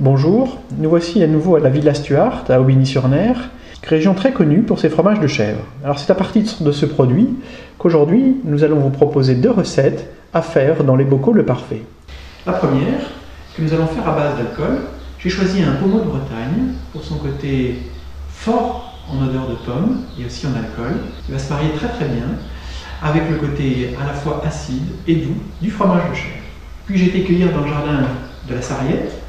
Bonjour, nous voici à nouveau à la Villa Stuart, à Aubigny-sur-Ner, région très connue pour ses fromages de chèvre. Alors c'est à partir de ce produit qu'aujourd'hui nous allons vous proposer 2 recettes à faire dans les bocaux le parfait. La première, que nous allons faire à base d'alcool, j'ai choisi un pommeau de Bretagne pour son côté fort en odeur de pomme et aussi en alcool, qui va se marier très très bien avec le côté à la fois acide et doux du fromage de chèvre. Puis j'ai été cueillir dans le jardin de la Sarriette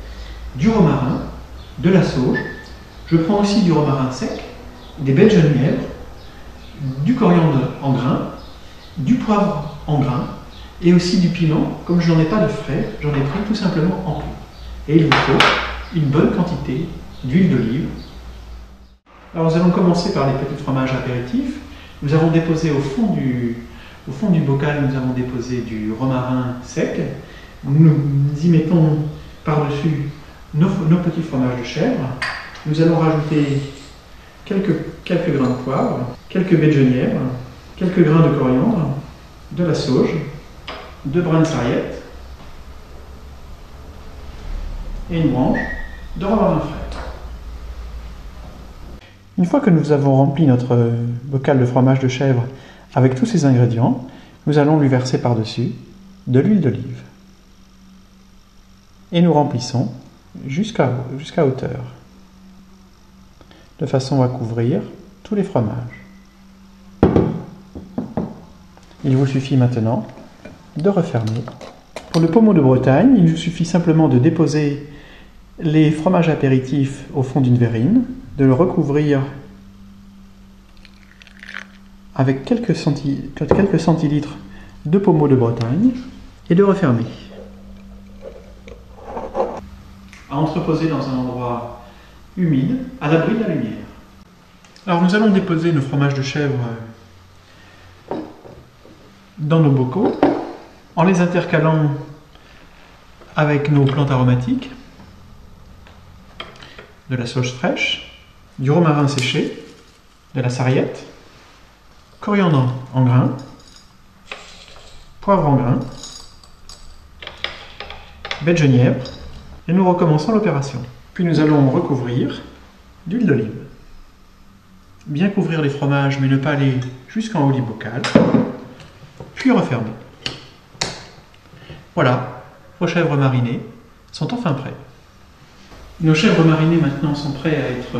du romarin, de la sauge, je prends aussi du romarin sec, des baies de genièvre, du coriandre en grains, du poivre en grains et aussi du piment. Comme je n'en ai pas de frais, j'en ai pris tout simplement en clou. Et il vous faut une bonne quantité d'huile d'olive. Alors nous allons commencer par les petits fromages apéritifs. Nous avons déposé au fond du bocal, nous avons déposé du romarin sec. Nous y mettons par-dessus nos petits fromages de chèvre. Nous allons rajouter quelques grains de poivre, quelques baies de genièvre, quelques grains de coriandre, de la sauge, 2 brins de sarriette et une branche de romarin frais. Une fois que nous avons rempli notre bocal de fromage de chèvre avec tous ces ingrédients, nous allons lui verser par-dessus de l'huile d'olive. Et nous remplissons jusqu'à hauteur, de façon à couvrir tous les fromages. Il vous suffit maintenant de refermer. Pour le pommeau de Bretagne, il vous suffit simplement de déposer les fromages apéritifs au fond d'une verrine, de le recouvrir avec quelques centilitres de pommeau de Bretagne et de refermer. À entreposer dans un endroit humide, à l'abri de la lumière. Alors nous allons déposer nos fromages de chèvre dans nos bocaux, en les intercalant avec nos plantes aromatiques, de la sauge fraîche, du romarin séché, de la sarriette, coriandre en grains, poivre en grains, baies de genièvre, et nous recommençons l'opération. Puis nous allons recouvrir d'huile d'olive. Bien couvrir les fromages, mais ne pas aller jusqu'en haut du bocal. Puis refermer. Voilà, vos chèvres marinées sont enfin prêts. Nos chèvres marinées maintenant sont prêts à être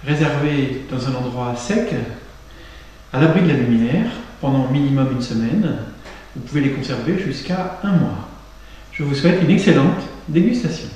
réservées dans un endroit sec, à l'abri de la lumière, pendant minimum 1 semaine. Vous pouvez les conserver jusqu'à 1 mois. Je vous souhaite une excellente dégustation.